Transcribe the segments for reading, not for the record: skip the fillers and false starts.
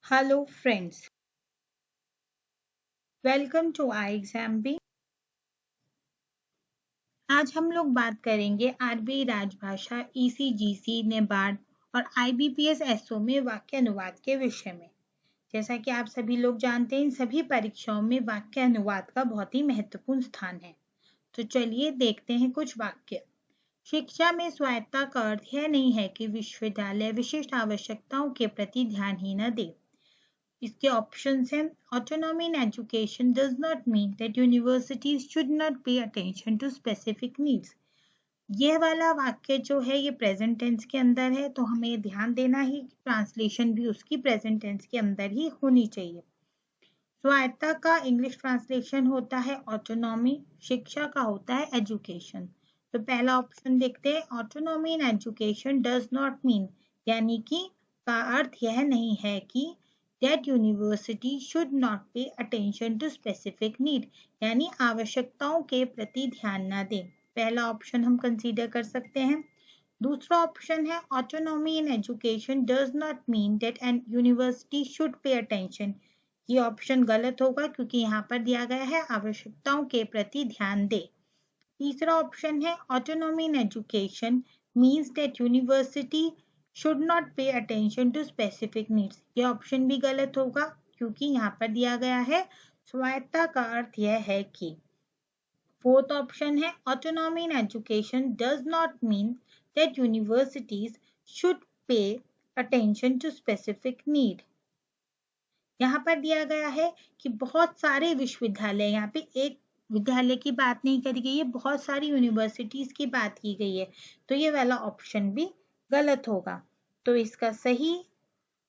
Hello friends, welcome to I exam B. आज हम लोग बात करेंगे आरबीआई राजभाषा, ईसीजीसी, नेबार्ड और आईबीपीएस एसओ में वाक्य अनुवाद के विषय में। जैसा कि आप सभी लोग जानते हैं, इन सभी परीक्षाओं में वाक्य अनुवाद का बहुत ही महत्वपूर्ण स्थान है। तो चलिए देखते हैं कुछ वाक्य। शिक्षा में स्वायत्तता का अर्थ यह नहीं है कि विश्वविद्यालय विशिष्ट आवश्यकताओं के प्रति ध्यान ही न दे। इसके ऑप्शंस हैं। Autonomy in education does not mean that universities should not pay attention to specific needs. यह वाला वाक्य जो है ये प्रेजेंट टेंस के अंदर है, तो हमें ध्यान देना ही ट्रांसलेशन भी उसकी प्रेजेंट टेंस के अंदर ही होनी चाहिए। स्वायत्तता का इंग्लिश ट्रांसलेशन होता है ऑटोनॉमी, शिक्षा का होता है एजुकेशन। तो पहला ऑप्शन देखते हैं। Autonomy in education does not mean, यानी कि का अर्थ यह नहीं है कि that university should not pay attention to specific need, यानी आवश्यकताओं के प्रति ध्यान न दें। पहला ऑप्शन हम कंसीडर कर सकते हैं। दूसरा ऑप्शन है autonomy in education does not mean that an university should pay attention. ये ऑप्शन गलत होगा क्योंकि यहाँ पर दिया गया है आवश्यकताओं के प्रति ध्यान दे। तीसरा ऑप्शन है autonomy in education means that university should not pay attention to specific needs। ये ऑप्शन भी गलत होगा क्योंकि यहाँ पर दिया गया है स्वायत्तता का अर्थ यह है कि। फोर्थ ऑप्शन है autonomy in education does not mean that universities should pay attention to specific need. यहाँ पर दिया गया है कि बहुत सारे विश्वविद्यालय, यहाँ पे एक विद्यालय की बात नहीं करी गई है, बहुत सारी यूनिवर्सिटीज की बात की गई है, तो ये वाला ऑप्शन भी गलत होगा। तो इसका सही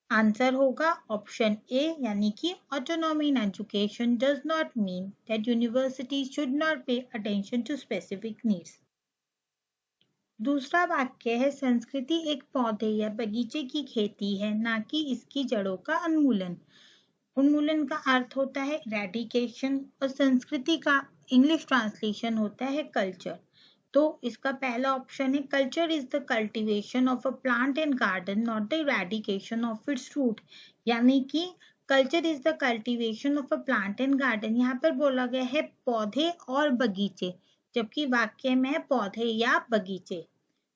आंसर होगा ऑप्शन ए, यानी कि autonomy in education does not mean that university should not pay attention to specific needs. दूसरा वाक्य है संस्कृति एक पौधे या बगीचे की खेती है, ना कि इसकी जड़ों का उन्मूलन। उन्मूलन का अर्थ होता है इरेडिकेशन और संस्कृति का इंग्लिश ट्रांसलेशन होता है कल्चर। तो इसका पहला ऑप्शन है culture is the cultivation of a plant and garden not the eradication of its root, यानी कि culture is the cultivation of a plant and garden. यहाँ पर बोला गया है पौधे और बगीचे, जबकि वाक्य में है पौधे या बगीचे।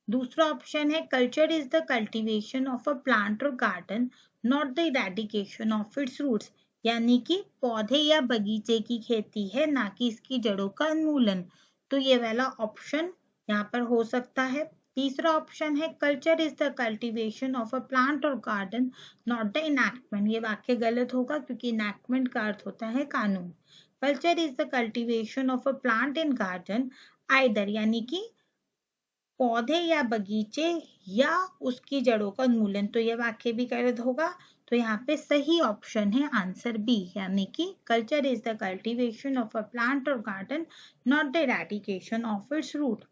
दूसरा ऑप्शन है culture is the cultivation of a plant और garden not the eradication of its roots, यानी कि पौधे या बगीचे की खेती है, ना कि इसकी जड़ों का उन्मूलन। तो ये वाला ऑप्शन यहाँ पर हो सकता है। तीसरा ऑप्शन है culture is the cultivation of a plant और गार्डन नॉट द इनैक्टमेंट। ये वाक्य गलत होगा क्योंकि इनैक्टमेंट का अर्थ होता है कानून। Culture is the cultivation of a plant and garden either, यानी कि पौधे या बगीचे या उसकी जड़ों का उन्मूलन। तो यह वाक्य भी गलत होगा। तो यहाँ पे सही ऑप्शन है आंसर बी, यानी कि culture is the cultivation of a plant और garden not the eradication of its root.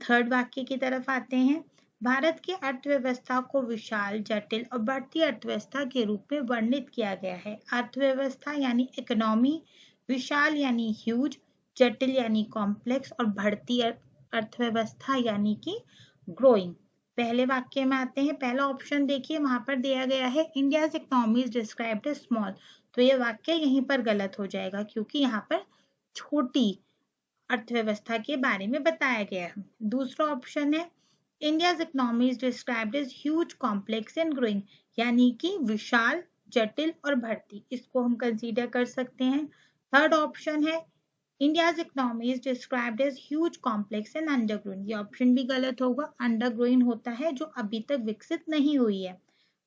Third वाक्य की तरफ आते हैं। भारत की अर्थव्यवस्था को विशाल, जटिल और बढ़ती अर्थव्यवस्था के रूप में वर्णित किया गया है। अर्थव्यवस्था यानी इकोनॉमी, विशाल यानी ह्यूज, जटिल यानी कॉम्प्लेक्स और बढ़ती अर्थव्यवस्था यानी कि ग्रोइंग। पहले वाक्य में आते हैं। पहला ऑप्शन देखिए, वहां पर दिया गया है India's economy is described as small. तो ये वाक्य यहीं पर गलत हो जाएगा क्योंकि यहाँ पर छोटी अर्थव्यवस्था के बारे में बताया गया है। दूसरा ऑप्शन है India's economy is described as huge, complex and growing, यानी कि विशाल, जटिल और बढ़ती। इसको हम कंसीडर कर सकते हैं। थर्ड ऑप्शन है India's economy is described as huge, complex and undergrown। ये ऑप्शन भी गलत होगा। अंडरग्रोइंग होता है जो अभी तक विकसित नहीं हुई है।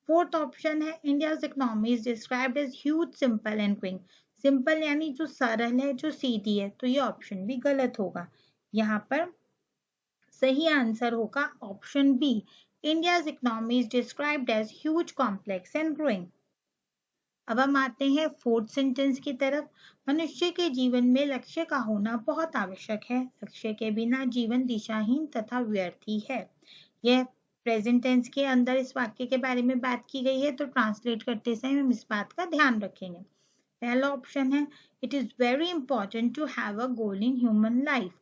फोर्थ ऑप्शन है India's economy is described as huge, simple and growing। Simple यानी जो सरल है, जो सीधी है। तो ये ऑप्शन भी गलत होगा। यहाँ पर सही आंसर होगा option B, India's economy is described as huge, complex and growing। अब हम आते हैं फोर्थ सेंटेंस की तरफ। मनुष्य के जीवन में लक्ष्य का होना बहुत आवश्यक है। लक्ष्य के बिना जीवन दिशाहीन तथा व्यर्थ ही है। यह प्रेजेंट टेंस के अंदर इस वाक्य के बारे में बात की गई है, तो ट्रांसलेट करते समय हम इस बात का ध्यान रखेंगे। पहला ऑप्शन है it is very important to have a goal in human life.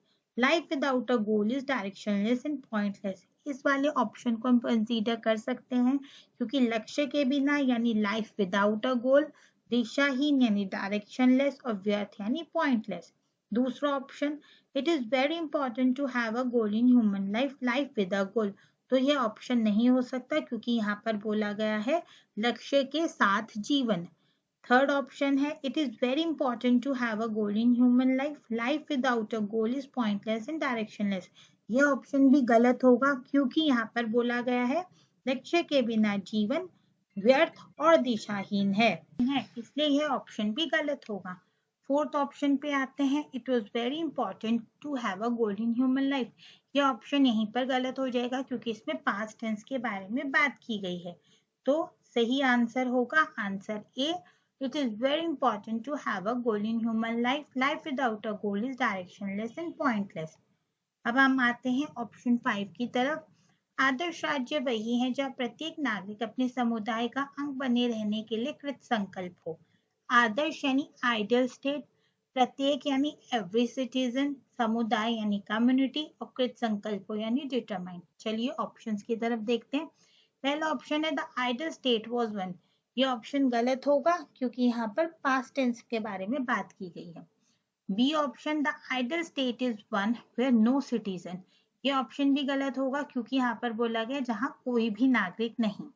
Life without a goal is directionless and pointless. इस वाले ऑप्शन को हम कंसीडर कर सकते हैं क्योंकि लक्ष्य के बिना यानी लाइफ विदाउट अ गोल, दिशाहीन यानी डायरेक्शनलेस और व्यर्थ यानी पॉइंटलेस। दूसरा option, it is very important to have a goal in human life, life with a goal, तो यह ऑप्शन नहीं हो सकता क्योंकि यहाँ पर बोला गया है लक्ष्य के साथ जीवन। थर्ड ऑप्शन है, it is very important to have a goal in human life, life without a goal is pointless and directionless. यह ऑप्शन भी गलत होगा क्योंकि यहाँ पर बोला गया है लक्ष्य के बिना जीवन व्यर्थ और दिशाहीन है, इसलिए यह ऑप्शन भी गलत होगा। फोर्थ ऑप्शन पे आते हैं, it was very important to have a goal in human life. यह ऑप्शन यहीं पर गलत हो जाएगा क्योंकि इसमें पास्ट टेंस के बारे में बात की गई है। तो सही आंसर होगा answer A, it is very important to have a goal in human life, life without a goal is directionless and pointless. अब हम आते हैं ऑप्शन 5 की तरफ। आदर्श राज्य वही है जहाँ प्रत्येक नागरिक अपने समुदाय का अंग बने रहने के लिए कृत संकल्प हो। आदर्श यानी आइडियल स्टेट, प्रत्येक यानी एवरी सिटीजन, समुदाय यानी कम्युनिटी और कृत संकल्प यानी डिटरमाइन। चलिए ऑप्शंस की तरफ देखते हैं। पहला ऑप्शन है the ideal state was one. ये ऑप्शन गलत होगा क्योंकि यहाँ पर पास्ट टेंस के बारे में बात की गई है। B option, the ideal state is one where no citizen. ये ऑप्शन भी गलत होगा क्योंकि यहाँ पर बोला गया जहाँ कोई भी नागरिक नहीं।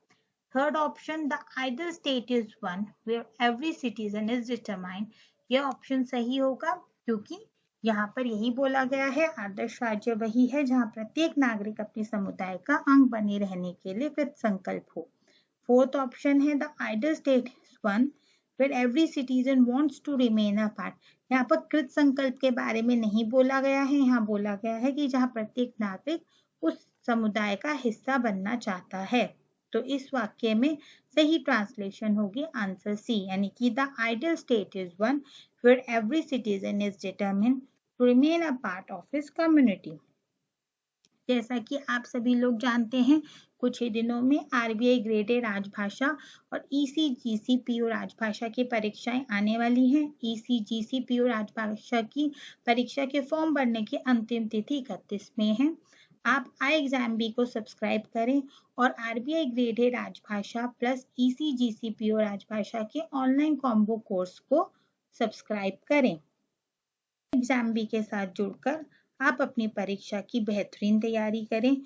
Third option, the ideal state is one where every citizen is determined. यह ऑप्शन सही होगा क्योंकि यहाँ पर यही बोला गया है आदर्श राज्य वही है जहाँ प्रत्येक नागरिक अपने समुदाय का अंग बने रहने के लिए कृत संकल्प हो। फोर्थ ऑप्शन है the ideal state is one where every citizen wants to remain a part. यहाँ पर कृत संकल्प के बारे में नहीं बोला गया है, यहाँ बोला गया है कि जहाँ प्रत्येक नागरिक उस समुदाय का हिस्सा बनना चाहता है। तो इस वाक्य में सही ट्रांसलेशन होगी आंसर सी, यानी कि the ideal state is one where every citizen is determined to remain a part of his community. जैसा कि आप सभी लोग जानते हैं, कुछ ही दिनों में आरबीआई ग्रेड ए राजभाषा और ईसीजीसी पीओ राजभाषा की परीक्षाएं आने वाली हैं। ईसीजीसी पीओ राजभाषा की परीक्षा के फॉर्म भरने की अंतिम तिथि 31 मई है। आप आई एग्जाम बी को सब्सक्राइब करें और आरबीआई ग्रेड ए राजभाषा प्लस ईसीजीसी पीओ राजभाषा के ऑनलाइन कॉम्बो कोर्स को सब्सक्राइब करें। एग्जाम बी के साथ जुड़कर आप अपनी परीक्षा की बेहतरीन तैयारी करें